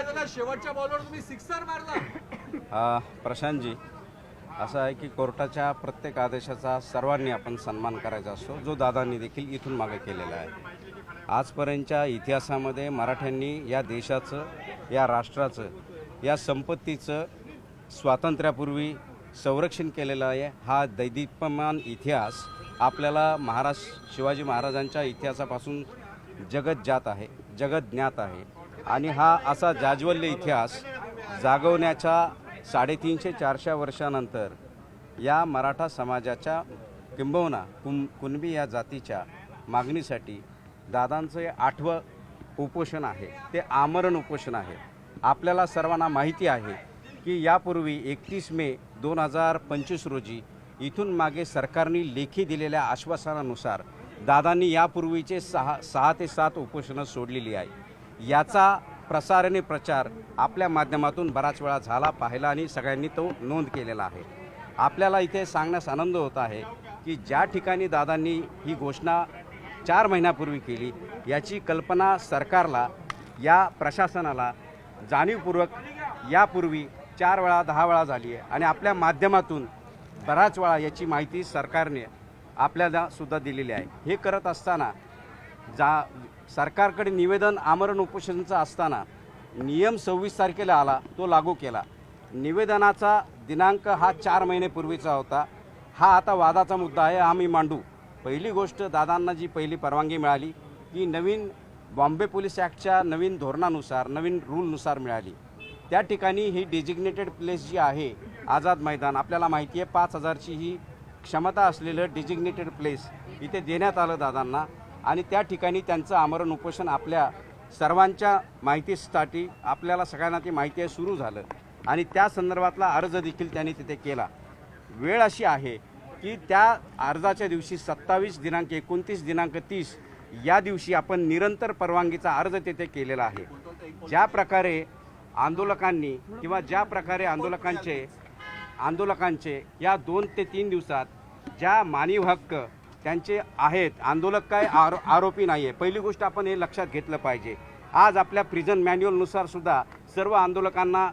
दादा शेवटच्या बॉलवर तुम्ही सिक्सर मारला. प्रशांतजी, असं आहे की कोर्टाच्या प्रत्येक आदेशाचा सर्वांनी आपण सन्मान करायचा असतो, जो दादांनी देखील इथून मागे केलेला आहे. आजपर्यंतच्या इतिहासामध्ये मराठ्यांनी या देशाचं, या राष्ट्राचं, या संपत्तीचं स्वातंत्र्यापूर्वी संरक्षण केलेलं आहे. हा दैदीप्यमान इतिहास आपल्याला शिवाजी महाराजांच्या इतिहासापासून जगत ज्ञात आहे आणि हा असा जाज्वल्य इतिहास जागवण्याच्या 350-400 वर्षानंतर या मराठा समाजाच्या किंबहुना कुणबी या जातीच्या मागणीसाठी दादांचं 8वं उपोषण आहे, ते आमरण उपोषण आहे. आपल्याला सर्वांना माहिती आहे की यापूर्वी 31 मे 2025 रोजी इथून मागे सरकारने लेखी दिलेल्या आश्वासनानुसार दादांनी यापूर्वीचे 6 ते 7 उपोषणं सोडलेली आहे. याचा प्रसार आणि प्रचार आपल्या माध्यमातून बराच वेळा झाला, पाहिला आणि सगळ्यांनी तो नोंद केलेला आहे. आपल्याला इथे सांगण्यास आनंद होत आहे की ज्या ठिकाणी दादांनी ही घोषणा 4 महिन्यापूर्वी केली, याची कल्पना सरकारला, या प्रशासनाला जाणीवपूर्वक यापूर्वी 4 वेळा 10 वेळा झाली आहे आणि आपल्या माध्यमातून बराच वेळा याची माहिती सरकारने आपल्याला सुद्धा दिलेली आहे. हे करत असताना सरकारकडे निवेदन आमरण उपोषणाचं असताना नियम 26 तारखेला आला, तो लागू केला. निवेदनाचा दिनांक हा 4 महिन्यापूर्वीचा होता. हा आता वादाचा मुद्दा आहे, आम्ही मांडू. पहिली गोष्ट, दादांना जी पहिली परवानगी मिळाली की नवीन बॉम्बे पोलीस ॲक्टच्या नवीन धोरणानुसार, नवीन रूलनुसार मिळाली. त्या ठिकाणी ही डेजिग्नेटेड प्लेस जी आहे, आझाद मैदान, आपल्याला माहिती आहे 5000ची ही क्षमता असलेलं डेजिग्नेटेड प्लेस इथे देण्यात आलं दादांना आणि त्या ठिकाणी त्यांचं आमरण उपोषण आपल्या सर्वांच्या माहितीसाठी, आपल्याला सगळ्यांना ती माहिती आहे, सुरू झालं आणि त्या संदर्भातला अर्ज देखील त्यांनी तिथे केला. वेळ अशी आहे की त्या अर्जाच्या दिवशी 27 दिनांक 29 दिनांक 30 या दिवशी आपण निरंतर परवानगीचा अर्ज तिथे केलेला आहे. ज्या प्रकारे आंदोलकांनी किंवा ज्या प्रकारे आंदोलकांचे या 2 ते 3 दिवसात ज्या मानवी हक्क त्यांचे आहेत, आंदोलक काय आरोपी नाही आहे. पहिली गोष्ट आपण हे लक्षात घेतलं पाहिजे. आज आपल्या प्रिझन मॅन्युअलनुसार सुद्धा सर्व आंदोलकांना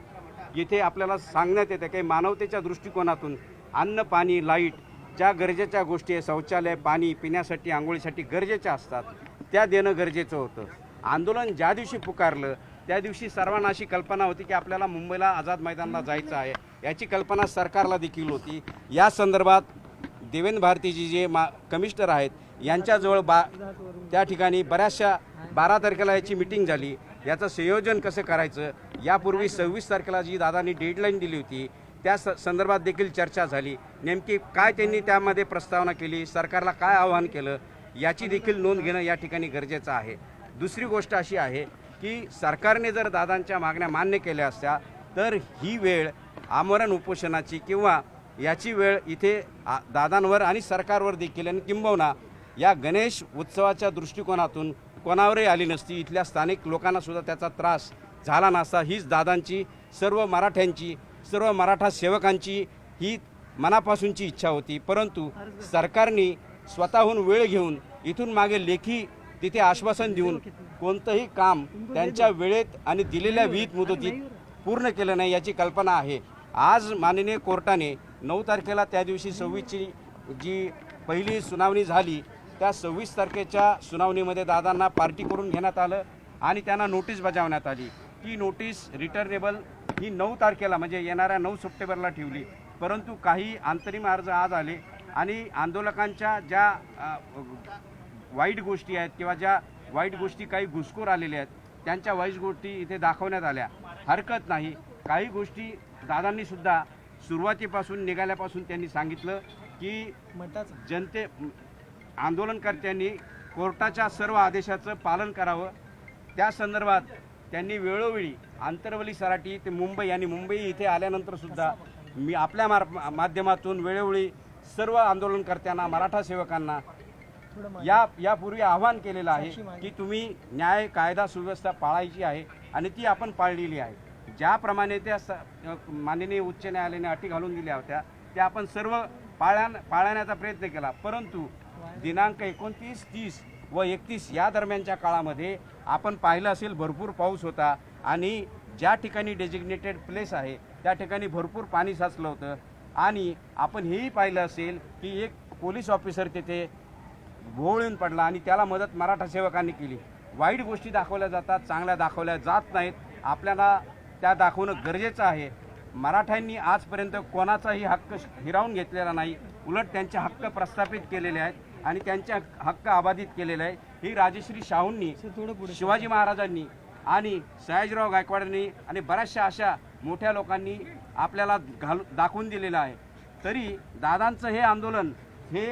येथे आपल्याला सांगण्यात येतं की मानवतेच्या दृष्टिकोनातून अन्न, पाणी, लाईट, ज्या गरजेच्या गोष्टी आहे, शौचालय, पाणी पिण्यासाठी, आंघोळीसाठी गरजेच्या असतात, त्या देणं गरजेचं होतं. आंदोलन ज्या दिवशी पुकारलं त्या दिवशी सर्वांना अशी कल्पना होती की आपल्याला मुंबईला आझाद मैदानाला जायचं आहे, याची कल्पना सरकारला देखील होती. या संदर्भात देवेंद्र भारतीजी जे कमिशनर आहेत यांच्याजवळ त्या ठिकाणी बऱ्याचशा 12 तारखेला याची मीटिंग झाली. याचं संयोजन कसं करायचं, यापूर्वी 26 तारखेला जी दादांनी डेडलाईन दिली होती त्या संदर्भात देखील चर्चा झाली. नेमकी काय त्यांनी त्यामध्ये प्रस्तावना केली, सरकारला काय आवाहन केलं, याची देखील नोंद घेणं या ठिकाणी गरजेचं आहे. दुसरी गोष्ट अशी आहे की सरकारने जर दादांच्या मागण्या मान्य केल्या असत्या तर ही वेळ आमरण उपोषणाची किंवा याची वेळ इथे दादांवर आणि सरकारवर देखील आणि किंबहुना या गणेश उत्सवाच्या दृष्टिकोनातून कोणावरही आली नसती. इथल्या स्थानिक लोकांना सुद्धा त्याचा त्रास झाला नसता. हीच दादांची, सर्व मराठ्यांची, सर्व मराठा सेवकांची ही मनापासूनची इच्छा होती. परंतु सरकारने स्वतःहून वेळ घेऊन इथून मागे लेखी तिथे आश्वासन देऊन कोणतंही काम त्यांच्या वेळेत आणि दिलेल्या विहित मुदतीत पूर्ण केलं नाही, याची कल्पना आहे. आज माननीय कोर्टाने 9 तारखेला त्या दिवशी 26ची जी पहिली सुनावणी झाली, त्या 26 तारखेच्या सुनावणीमध्ये दादांना पार्टी करून घेण्यात आलं आणि त्यांना नोटीस बजावण्यात आली. ती नोटीस रिटर्नेबल ही 9 तारखेला म्हणजे येणाऱ्या 9 सप्टेंबरला ठेवली. परंतु काही अंतरिम अर्ज आज आले आणि आंदोलकांच्या ज्या वाईट गोष्टी आहेत किंवा ज्या वाईट गोष्टी काही घुसखोर आलेल्या आहेत त्यांच्या वाईट गोष्टी इथे दाखवण्यात आल्या. हरकत नाही. काही गोष्टी दादांनी सुद्धा सुरुवातीपासून निघाल्यापासून त्यांनी सांगितलं की आंदोलनकर्त्यांनी कोर्टाच्या सर्व आदेशाचं पालन करावं. त्या संदर्भात त्यांनी वेळोवेळी आंतरवली, सराटी ते मुंबई आणि मुंबई इथे आल्यानंतर सुद्धा मी आपल्या माध्यमातून वेळोवेळी सर्व आंदोलनकर्त्यांना, मराठा सेवकांना यापूर्वी आवाहन केलेलं आहे की तुम्ही न्याय, कायदा, सुव्यवस्था पाळायची आहे आणि ती आपण पाळलेली आहे. ज्याप्रमाणे त्या माननीय उच्च न्यायालयाने अटी घालून दिल्या होत्या त्या आपण सर्व पाळण्याचा प्रयत्न केला. परंतु दिनांक 29, 30 व 31 या दरम्यानच्या काळामध्ये आपण पाहिलं असेल भरपूर पाऊस होता आणि ज्या ठिकाणी डेजिग्नेटेड प्लेस आहे त्या ठिकाणी भरपूर पाणी साचलं होतं आणि आपण हेही पाहिलं असेल की एक पोलीस ऑफिसर तिथे भोवळून पडला आणि त्याला मदत मराठा सेवकांनी केली. वाईट गोष्टी दाखवल्या जातात, चांगल्या दाखवल्या जात नाहीत. आपल्याला त्या दाखवणं गरजेचं आहे. मराठ्यांनी आजपर्यंत कोणाचाही हक्क हिरावून घेतलेला नाही, उलट त्यांचे हक्क प्रस्थापित केलेले आहेत आणि त्यांचे हक्क अबाधित केलेले आहे. ही राजश्री शाहूंनी, शिवाजी महाराजांनी आणि सयाजीराव गायकवाडांनी आणि बऱ्याचशा अशा मोठ्या लोकांनी आपल्याला दाखवून दिलेलं आहे. तरी दादांचं हे आंदोलन हे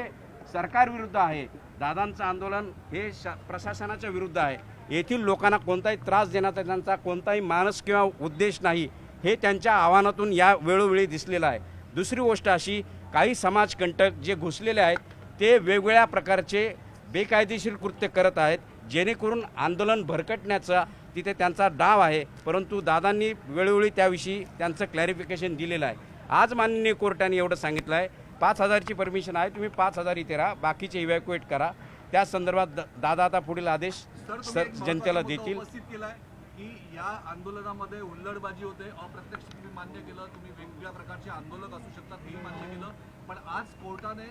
सरकारविरुद्ध आहे. दादांचं आंदोलन हे प्रशासनाच्या विरुद्ध आहे. येथील लोकांना कोणताही त्रास देण्याचा त्यांचा कोणताही मानस किंवा उद्देश नाही, हे त्यांच्या आव्हानातून या वेळोवेळी दिसलेलं आहे. दुसरी गोष्ट अशी, काही समाजकंटक जे घुसलेले आहेत ते वेगवेगळ्या प्रकारचे बेकायदेशीर कृत्य करत आहेत, जेणेकरून आंदोलन भरकटण्याचा तिथे त्यांचा डाव आहे. परंतु दादांनी वेळोवेळी त्याविषयी त्यांचं क्लॅरिफिकेशन दिलेलं आहे. आज माननीय कोर्टाने एवढं सांगितलं आहे, 5,000ची परमिशन आहे, तुम्ही 5,000 इथे राहा, बाकीचे इव्हॅक्युएट करा. त्या संदर्भात दादा आता पुढील आदेश जनतेला देतील. उपस्थित केलाय की या आंदोलनामध्ये हुल्लडबाजी होते, अप्रत्यक्ष तुम्ही मान्य केलं, तुम्ही वेगवेगळ्या प्रकारचे आंदोलक असू शकतात हेही मान्य केलं, पण आज कोर्टाने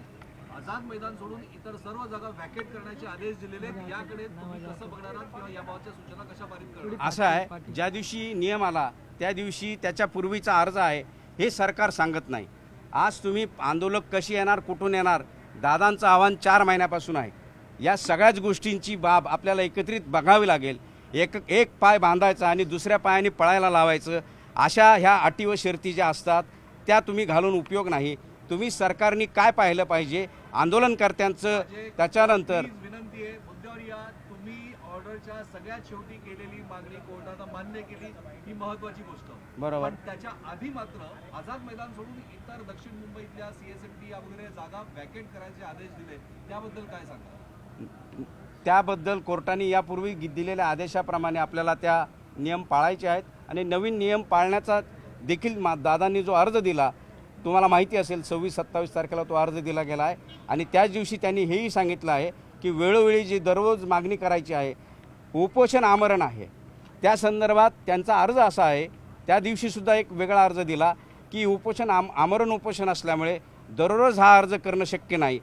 आझाद मैदान सोडून इतर सर्व जागा व्हॅकेट करण्याचे आदेश दिलेले आहेत. याकडे तुम्ही कसं बघणार आहात किंवा याबाबतच्या सूचना कशा पारित करणार? असं आहे, ज्या दिवशी नियम आला त्या दिवशी त्याच्या पूर्वीचा अर्ज आहे हे सरकार सांगत नाही. आज तुम्ही आंदोलक कशी येणार, कुठून येणार, दादांचं आव्हान 4 महिन्यापासून आहे. या सगळ्याच गोष्टींची बाब आपल्याला एकत्रित बघावी लागेल. एक पाय बांधायचा आणि दुसऱ्या पायाने पळायला लावायचं, अशा ह्या अटी व शर्ती ज्या असतात त्या तुम्ही घालून उपयोग नाही. तुम्ही सरकारने काय पाहिलं पाहिजे आंदोलनकर्त्यांचं, त्याच्यानंतर विनंती आहे, मुद्द्यावर या. तुम्ही ऑर्डरच्या सगळ्यात शेवटी केलेली मागणी कोर्टानं मान्य केली, ही महत्वाची गोष्ट. बरोबर. पण त्याच्या आधी मात्र आझाद मैदान सोडून इतर दक्षिण मुंबईतल्या CSMT या वगैरे जागा व्हॅकेट करायचे आदेश दिले, त्याबद्दल काय सांगा? त्याबद्दल कोर्टाने यापूर्वी दिलेल्या आदेशाप्रमाणे आपल्याला त्या नियम पाळायचे आहेत आणि नवीन नियम पाळण्याचा देखील दादांनी जो अर्ज दिला, तुम्हाला माहिती असेल 26-27 तारखेला तो अर्ज दिला गेला आहे आणि त्याच दिवशी त्यांनी हेही सांगितलं आहे की वेळोवेळी जी दररोज मागणी करायची आहे, उपोषण आमरण आहे, त्या संदर्भात त्यांचा अर्ज असा आहे. त्या दिवशीसुद्धा एक वेगळा अर्ज दिला की आमरण उपोषण असल्यामुळे दररोज हा अर्ज करणं शक्य नाही.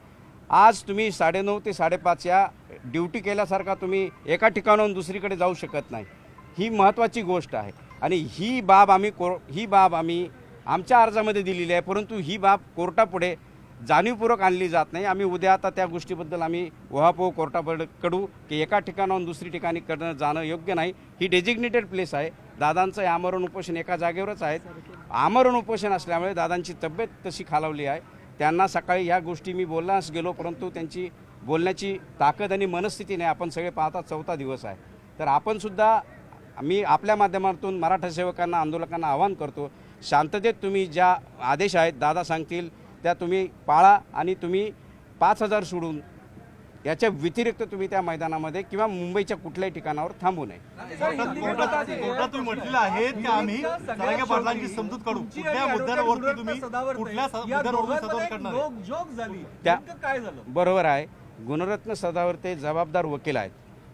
आज तुम्ही 9:30 ते 5:30 या ड्युटी केल्यासारखा तुम्ही एका ठिकाणाहून दुसरीकडे जाऊ शकत नाही. ही महत्त्वाची गोष्ट आहे आणि ही बाब आम्ही आमच्या अर्जामध्ये दिलेली आहे, परंतु ही बाब कोर्टापुढे जाणीवपूर्वक आणली जात नाही. आम्ही उद्या आता त्या गोष्टीबद्दल आम्ही उहापोह कोर्टापुढे कडू की एका ठिकाणाहून दुसरी ठिकाणी जाणं योग्य नाही. ही डेजिग्नेटेड प्लेस आहे. दादांचं आमरण उपोषण एका जागेवरच आहे. आमरण उपोषण असल्यामुळे दादांची तब्येत तशी खालावली आहे. त्यांना सकाळी ह्या गोष्टी मी बोलण्यास गेलो, परंतु त्यांची बोलण्याची ताकद आणि मनस्थिती नाही. आपण सगळे पाहता 4था दिवस आहे. तर आपणसुद्धा मी आपल्या माध्यमातून मराठा सेवकांना, आंदोलकांना आवाहन करतो, शांततेत तुम्ही ज्या आदेश आहेत दादा सांगतील त्या तुम्ही पाळा आणि तुम्ही 5,000 सोडून याच्या व्यतिरिक्त तुम्ही त्या मैदानामध्ये किंवा मुंबईच्या कुठल्याही ठिकाणावर थांबू नये. कोर्टात तुम्ही म्हटलेलं आहे की आम्ही जरांगे पाटलांची समजूत काढू. कुठल्या मुद्द्यांवरती तुम्ही कुठल्या मुद्द्यांवरून सदावर करणार आहे? काय झालं? बरोबर आहे. गुणरत्न सदावर्ते जबाबदार वकील आहेत.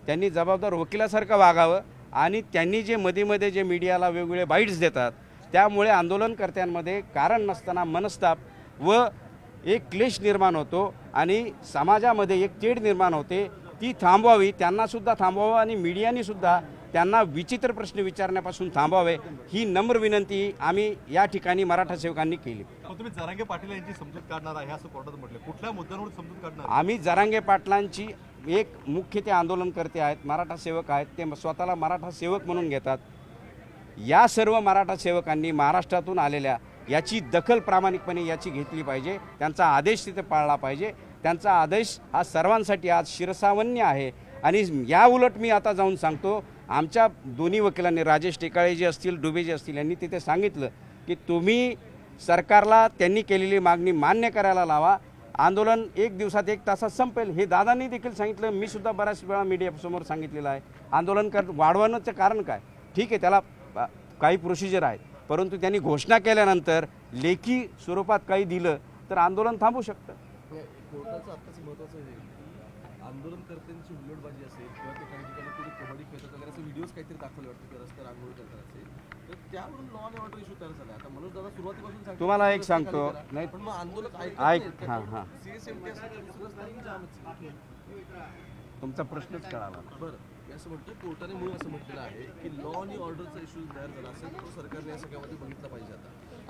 त्यांनी जबाबदार वकिलासारखं वागावं आणि त्यांनी जे मध्ये जे मीडियाला वेगवेगळे बाईट्स देतात त्यामुळे आंदोलनकर्त्यांमध्ये कारण नसताना मनस्ताप व एक क्लेश निर्माण होतो आणि समाजामध्ये एक तेढ निर्माण होते. ती थांबवावी, त्यांनासुद्धा थांबवावं आणि मीडियानीसुद्धा त्यांना विचित्र प्रश्न विचारण्यापासून थांबवावे, ही नम्र विनंती आम्ही या ठिकाणी मराठा सेवकांनी केली. तुम्ही जरांगे पाटील यांची समजूत काढणार आहे असं कोर्टात म्हटलं, कुठल्या मुद्द्यांवर समजूत काढणार? आम्ही जरांगे पाटलांची एक मुख्य ते आंदोलनकर्ते आहेत, मराठा सेवक आहेत, ते स्वतःला मराठा सेवक म्हणून घेतात. या सर्व मराठा सेवकांनी महाराष्ट्रातून आलेल्या याची दखल प्रामाणिकपणे याची घेतली पाहिजे. त्यांचा आदेश तिथे पाळला पाहिजे. त्यांचा आदेश हा सर्वांसाठी आज शिरसावन्य आहे. आणि या उलट मी आता जाऊन सांगतो, आमच्या दोन्ही वकिलांनी, राजेश टेकाळे जे असतील, डुबे जे असतील, यांनी तिथे सांगितलं की तुम्ही सरकारला त्यांनी केलेली मागणी मान्य करायला लावा. आंदोलन 1 दिवसात 1 तासात संपेल, हे दादांनी देखील सांगितलं. मी सुद्धा बऱ्याच वेळा मीडियासमोर सांगितलेलं आहे. आंदोलन वाढवण्याचं कारण काय? ठीक आहे, त्याला काही प्रोसिजर आहेत, परंतु त्यांनी घोषणा केल्यानंतर लेखी स्वरूपात काही दिलं तर आंदोलन थांबू शकतं. कोर्टाचं आत्ताच महत्त्वाचं आहे, आंदोलनकर्त्यांची हुल्लडबाजी असेल किंवा ते काही ठिकाणी कोणी कबड्डी खेळतात वगैरे असे व्हिडिओज काहीतरी दाखवले वाटतं की रस्त्यावर आंघोळ करतात असेल, तर त्यावरून लॉ अँड ऑर्डर इश्यू तयार झाला. आता मनोज दादा सुरुवातीपासून सांगतात तुम्हाला की एक रस्ते सांगतो, खाली करा. नाही पण मग आंदोलक ऐक, हां. सीएसएमटी असं तर दुसरं रस्त्याने जामच. तुमचा प्रश्नच कळाला. बरं मी असं म्हणतो कोर्टाने म्हणून असं म्हटलेलं आहे की लॉ आणि ऑर्डरचा इश्यू तयार झाला असेल तर तो सरकारने या सगळ्यामध्ये बघितला पाहिजे.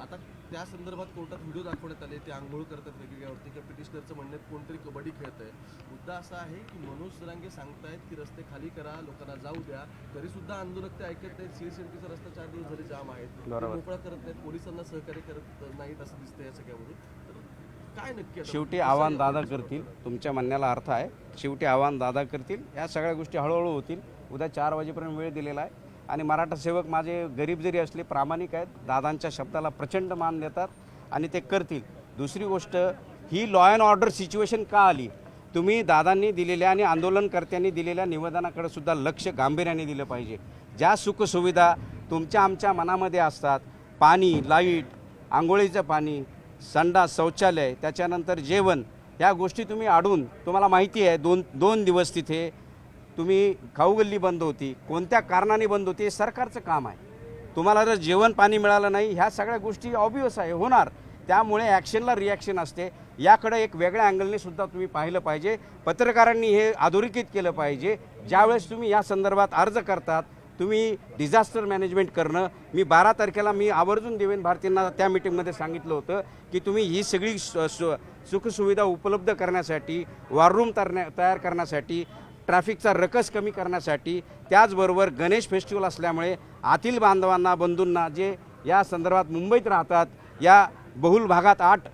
आता त्या संदर्भात कोर्टात व्हिडिओ दाखवण्यात आले, ते आंघोळ करतात वेगवेगळ्यावरती किंवा पिटिशनरचं म्हणण्यात कोणतरी कबड्डी खेळत आहे. मुद्दा असा आहे की मनोज जरांगे सांगतायत की रस्ते खाली करा, लोकांना जाऊ द्या, तरी सुद्धा आंदोलक ते ऐकत नाहीत. सीएसएमटीचा रस्ता 4 दिवस झाले जाम आहेत, ते मोकळा करत नाहीत, पोलिसांना सहकार्य करत नाहीत असं दिसतंय या सगळ्यावरून. तर काय नक्की आता? शेवटी आव्हान दादा करतील. तुमच्या म्हणण्याला अर्थ आहे. शेवटी आव्हान दादा करतील. या सगळ्या गोष्टी हळूहळू होतील. उद्या 4 वाजेपर्यंत वेळ दिलेला आहे आणि मराठा सेवक माझे गरीब जरी असले प्रामाणिक आहेत, दादांच्या शब्दाला प्रचंड मान देतात आणि ते करतील. दुसरी गोष्ट, ही लॉ अँड ऑर्डर सिच्युएशन का आली? तुम्ही दादांनी दिलेल्या आणि आंदोलनकर्त्यांनी दिलेल्या निवेदनाकडे सुद्धा लक्ष गांभीर्याने दिलं पाहिजे. ज्या सुखसुविधा तुमच्या आमच्या मनामध्ये असतात, पाणी, लाईट, आंघोळीचं पाणी, संडास, शौचालय, त्याच्यानंतर जेवण, या गोष्टी तुम्ही अडून, तुम्हाला माहिती आहे दोन दिवस तिथे तुम्ही खाऊगल्ली बंद होती, कोणत्या कारणाने बंद होती, हे सरकारचं काम आहे. तुम्हाला जर जेवण पाणी मिळालं नाही, ह्या सगळ्या गोष्टी ऑब्वियस आहे होणार. त्यामुळे ॲक्शनला रिॲक्शन असते. याकडे एक वेगळ्या अँगलने सुद्धा तुम्ही पाहिलं पाहिजे. पत्रकारांनी हे अधोरेखित केलं पाहिजे. ज्यावेळेस तुम्ही या संदर्भात अर्ज करतात, तुम्ही डिझास्टर मॅनेजमेंट करणं, मी 12 तारखेला मी आवर्जून देवेंद्र भारतींना त्या मीटिंगमध्ये सांगितलं होतं की तुम्ही ही सगळी सुखसुविधा उपलब्ध करण्यासाठी, वॉर रूम तयार करण्यासाठी, ट्रॅफिकचा रकस कमी करण्यासाठी, त्याचबरोबर गणेश फेस्टिवल असल्यामुळे आतील बांधवांना, बंधूंना जे या संदर्भात मुंबईत राहतात, या बहुल भागात 8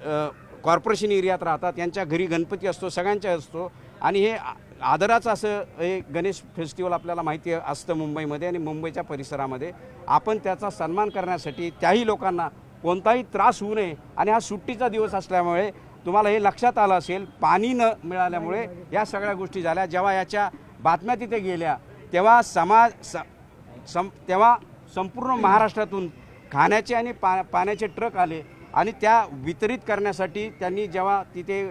कॉर्पोरेशन एरियात राहतात, यांच्या घरी गणपती असतो, सगळ्यांच्या असतो आणि हे आदराचं असं हे गणेश फेस्टिवल आपल्याला माहिती असतं मुंबईमध्ये आणि मुंबईच्या परिसरामध्ये. आपण त्याचा सन्मान करण्यासाठी त्याही लोकांना कोणताही त्रास होऊ नये आणि हा सुट्टीचा दिवस असल्यामुळे तुम्हाला हे लक्षात आलं असेल, पाणी न मिळाल्यामुळे या सगळ्या गोष्टी झाल्या. जेव्हा याच्या बातम्या तिथे गेल्या तेव्हा तेव्हा संपूर्ण महाराष्ट्रातून खाण्याचे आणि पाण्याचे ट्रक आले आणि त्या वितरित करण्यासाठी त्यांनी जेव्हा तिथे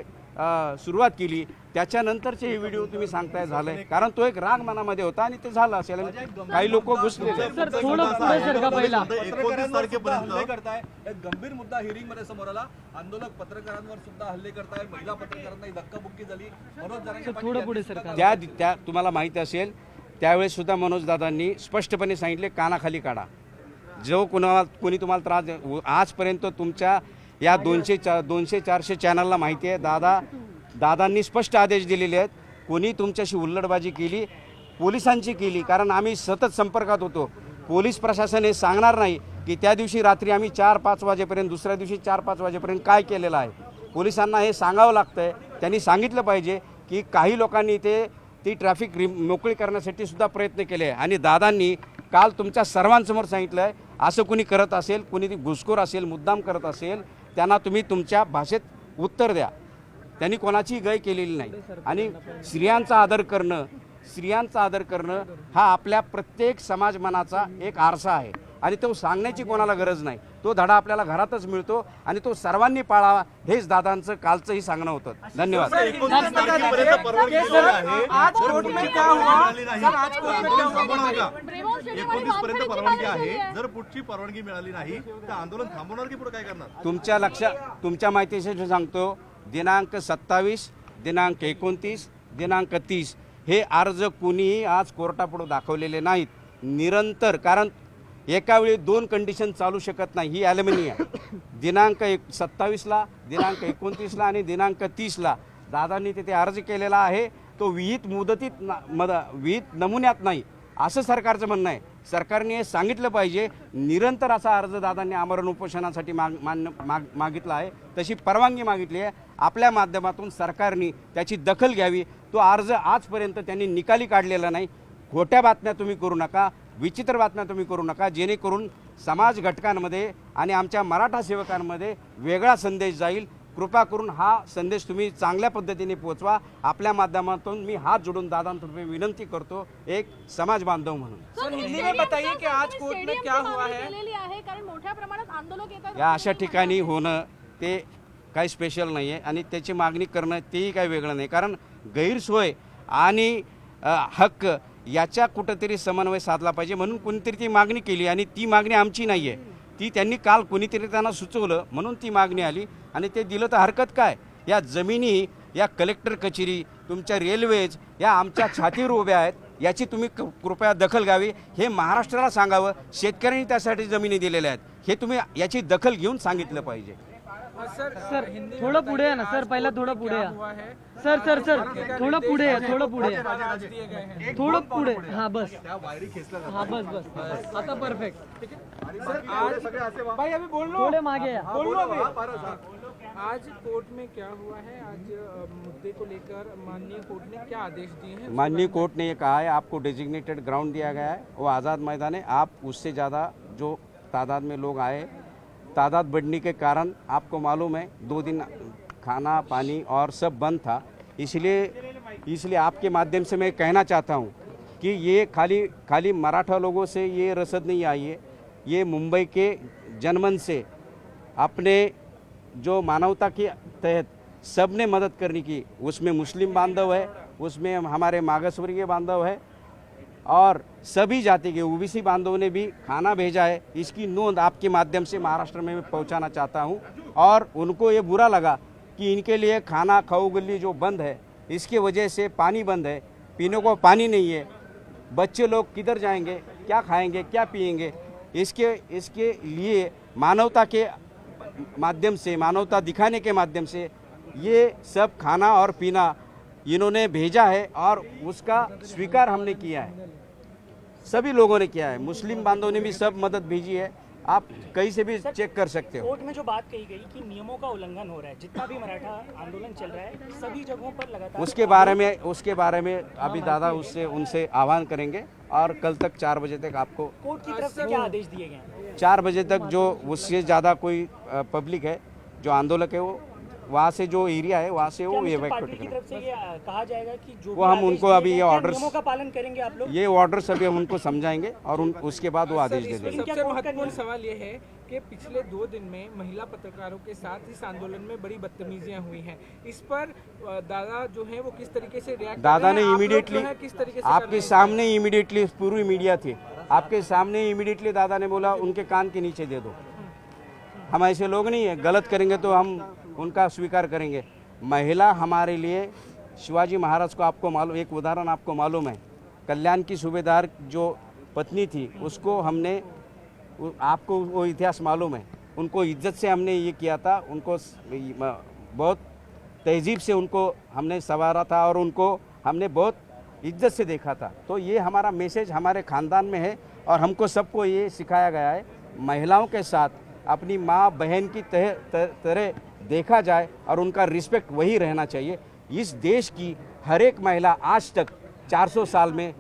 सुरुवात केली, त्याच्यानंतरचे हे व्हिडिओ तुम्ही सांगताय झालंय, कारण तो एक राग मनामध्ये होता आणि ते झालं असेल. काही लोक घुसले. एक गंभीर मुद्दा हिअरिंग मध्ये समोर आला. आंदोलक पत्रकारांवर सुद्धा हल्ले करतायत, महिला पत्रकारांना धक्काबुक्की झाली. मनोज जरांगे त्या तुम्हाला माहिती असेल, त्यावेळेस सुद्धा मनोज दादांनी स्पष्टपणे सांगितले, कानाखाली काढा. जो कोणी तुम्हाला त्रास, आजपर्यंत तुमच्या या 200-400 चॅनलला माहिती आहे, दादांनी स्पष्ट आदेश दिलेले आहेत. कोणी तुमच्याशी हुल्लडबाजी केली, पोलिसांची केली, कारण आम्ही सतत संपर्कात होतो. पोलीस प्रशासन हे सांगणार नाही की त्या दिवशी रात्री आम्ही 4-5 वाजेपर्यंत, दुसऱ्या दिवशी 4-5 वाजेपर्यंत काय केलेलं आहे. पोलिसांना हे सांगावं लागतं आहे. त्यांनी सांगितलं पाहिजे की काही लोकांनी ती ट्रॅफिक मोकळी करण्यासाठी सुद्धा प्रयत्न केले आहे आणि दादांनी काल तुमच्या सर्वांसमोर सांगितलं आहे, असं कुणी करत असेल, कुणी ती घुसखोर असेल, मुद्दाम करत असेल, त्यांना तुम्ही तुमच्या भाषेत उत्तर द्या. त्यांनी कोणाची गय केलेली नाही. आणि स्त्रियांचा आदर करणं हा आपल्या प्रत्येक समाज मनाचा एक आरसा आहे आणि तो सांगण्याची कोणाला गरज नाही. तो धडा आपल्याला घरातच मिळतो आणि तो सर्वांनी पाळावा, हेच दादांचं कालचंही सांगणं होतं. धन्यवाद. 19 तारखेपर्यंत परवानगी मिळाली आहे. आज कोर्ट में क्या हुआ? आज कोर्ट में 19 पर्यंत परवानगी आहे. जर पुढची परवानगी मिळाली नाही तर आंदोलन थांबवणार की पुढे काय करणार? तुमच्या माहितीसाठी सांगतो, दिनांक 27, दिनांक 29, दिनांक 30 हे अर्ज कुणीही आज कोर्टापुढे दाखवलेले नाहीत. निरंतर, कारण एका वेळी 2 कंडिशन चालू शकत नाही, ही ॲल्युमिनी आहे. दिनांक 27ला, दिनांक 29ला आणि दिनांक 30ला दादांनी तिथे अर्ज केलेला आहे. तो विहित नमुन्यात नाही, असं सरकारचं म्हणणं आहे. सरकारने हे सांगितलं पाहिजे. निरंतर असा अर्ज दादांनी आमरण उपोषणासाठी मागितला आहे, तशी परवानगी मागितली आहे. आपल्या माध्यमातून सरकारने त्याची दखल घ्यावी. तो अर्ज आजपर्यंत त्यांनी निकाली काढलेला नाही. खोट्या बातम्या तुम्ही करू नका, विचित्र बातम्या तुम्ही करू नका, जेणेकरून समाज घटकांमध्ये आणि आमच्या मराठा सेवकांमध्ये वेगळा संदेश जाईल. कृपा करून हा संदेश तुम्ही चांगल्या पद्धतीने पोहोचवा. आपल्या माध्यमातून मी हात जोडून दादांतर्फे विनंती करतो, एक समाज बांधव म्हणून. सर, हिंदी में बताइए कि आज कोर्ट में क्या हुआ है? कारण मोठ्या प्रमाणात आंदोलक येतात. या अशा ठिकाणी होणं ते काही स्पेशल नाही आहे आणि त्याची मागणी करणं तेही काही वेगळं नाही. कारण गैरसोय आणि हक्क याच्या कुठंतरी समन्वय साधला पाहिजे म्हणून कोणीतरी ती मागणी केली आणि ती मागणी आमची नाही आहे, ती त्यांनी काल कोणीतरी त्यांना सुचवलं म्हणून ती मागणी आली आणि ते दिलं तर हरकत काय. या जमिनी, या कलेक्टर कचेरी, तुमच्या रेल्वेज या आमच्या छातीवर उभ्या आहेत, याची तुम्ही कृपया दखल घ्यावी. हे महाराष्ट्राला सांगावं, शेतकऱ्यांनी त्यासाठी जमिनी दिलेल्या आहेत, हे तुम्ही याची दखल घेऊन सांगितलं पाहिजे. सर थोडं पुढे आहे ना सर, पहिला थोडं पुढे या हुआ है सर सर सर थोडं पुढे या, थोडं पुढे या, आज दिए गए हैं थोडं पुढे. हा बस, त्या वायरी खेचल्या हा बस बस, आता परफेक्ट. भाई अभी बोल लो, थोडे मागे या. बोल लो अभी. आज कोर्ट में क्या हुआ है? आज मुद्दे को लेकर माननीय कोर्ट ने क्या आदेश दिए हैं? माननीय कोर्ट ने ये कहा है आपको डेजिग्नेटेड ग्राउंड दिया गया है, वो आज़ाद मैदान है. आप उससे ज़्यादा जो तादाद में लोग आए, तादाद बढ़ने के कारण आपको मालूम है 2 दिन खाना पानी और सब बंद था. इसलिए आपके माध्यम से मैं कहना चाहता हूँ कि ये खाली मराठा लोगों से ये रसद नहीं आई है, ये मुंबई के जनमन से अपने जो मानवता के तहत सब ने मदद करने की. उसमें मुस्लिम बांधव है, उसमें हमारे मागासवर्गीय बांधव है और सभी जाति के ओबीसी बांधवों ने भी खाना भेजा है. इसकी नोंद आपके माध्यम से महाराष्ट्र में मैं पहुंचाना चाहता हूं. और उनको ये बुरा लगा कि इनके लिए खाना खाओ गली जो बंद है, इसके वजह से पानी बंद है, पीने को पानी नहीं है, बच्चे लोग किधर जाएंगे, क्या खाएंगे, क्या पिएंगे. इसके लिए मानवता के माध्यम से, मानवता दिखाने के माध्यम से ये सब खाना और पीना इन्होंने भेजा है और उसका स्वीकार हमने किया है, सभी लोगों ने किया है. मुस्लिम बांधवों ने भी सब मदद भेजी है, आप कहीं से भी चेक कर सकते हो. कोर्ट में जो बात कही गई कि नियमों का उल्लंघन हो रहा है, जितना भी मराठा आंदोलन चल रहा है सभी जगहों पर लगातार उसके बारे में अभी दादा उनसे आह्वान करेंगे और कल तक 4 बजे तक आपको, कोर्ट की तरफ से क्या आदेश दिए गए हैं? 4 बजे तक जो उससे ज़्यादा कोई पब्लिक है, जो आंदोलक है, वो वहाँ से जो एरिया है वहाँ से वो क्या मिस्टर इवैक्यूएट पाटिल की करें. तरफ से ये कहा जाएगा कि जो वो भी हम आदेश उनको दिए अभी गए ये हैं, क्या ऑर्डर्स- नियमों का पालन करेंगे आप लोग? ये ऑर्डर सभी हम उनको समझाएंगे और उसके बाद वो आदेश दे देंगे. सबसे महत्वपूर्ण सवाल ये है कि पिछले 2 दिन में महिला पत्रकारों के साथ इस आंदोलन में बड़ी बदतमीजियां हुई हैं. इस पर दादा जो है वो किस तरीके से रिएक्ट दादा ने इमीडिएटली किस तरीके से आपके सामने इमीडिएटली पूरी मीडिया थी, आपके सामने इमीडिएटली दादा ने बोला उनके कान के नीचे दे दो. हम ऐसे लोग नहीं है, गलत करेंगे तो हम उनका स्वीकार करेंगे. महिला हमारे लिए शिवाजी महाराज को आपको मालूम, एक उदाहरण आपको मालूम है, कल्याण की सूबेदार जो पत्नी थी उसको हमने, आपको वो इतिहास मालूम है, उनको इज्जत से हमने ये किया था, उनको बहुत तहजीब से उनको हमने संवारा था और उनको हमने बहुत इज्जत से देखा था. तो ये हमारा मैसेज हमारे ख़ानदान में है और हमको सबको ये सिखाया गया है, महिलाओं के साथ अपनी माँ बहन की तरह देखा जाए और उनका रिस्पेक्ट वही रहना चाहिए. इस देश की हर एक महिला आज तक 400 साल में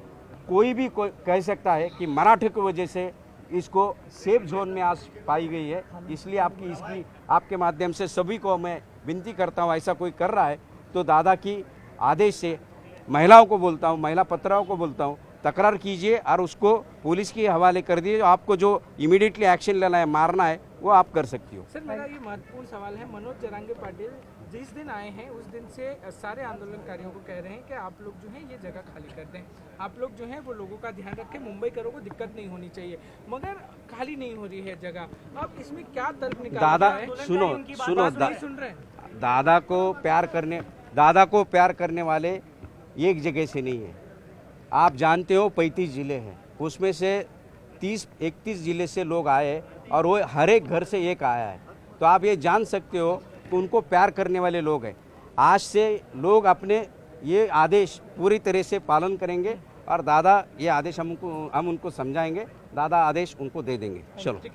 कोई कह सकता है कि मराठे की वजह से इसको सेफ जोन में आज पाई गई है. इसलिए आपके माध्यम से सभी को मैं विनती करता हूँ, ऐसा कोई कर रहा है तो दादा की आदेश से महिलाओं को बोलता हूँ, महिला पत्रकारों को बोलता हूँ, तकरार कीजिए और उसको पुलिस के हवाले कर दिए. आपको जो इमीडिएटली एक्शन लेना है, मारना है, वो आप कर सकती हो. सर मेरा ये महत्वपूर्ण सवाल है, मनोज जरांगे पाटिल जिस दिन आए हैं उस दिन से सारे आंदोलनकारियों को कह रहे हैं कि आप लोग जो हैं ये जगह खाली कर दें, आप लोग जो हैं वो लोगों का ध्यान रखें, मुंबईकरों को दिक्कत नहीं होनी चाहिए, मगर खाली नहीं हो रही है जगह. अब इसमें क्या तर्क निकाला दादा जाए? सुनो नहीं सुन रहे. दादा को प्यार करने वाले एक जगह से नहीं है. आप जानते हो 35 ज़िले हैं, उसमें से 30-31 ज़िले से लोग आए हैं और वो हर एक घर से एक आया है. तो आप ये जान सकते हो कि उनको प्यार करने वाले लोग हैं. आज से लोग अपने ये आदेश पूरी तरह से पालन करेंगे और दादा ये आदेश हम उनको समझाएंगे, दादा आदेश उनको दे देंगे. चलो.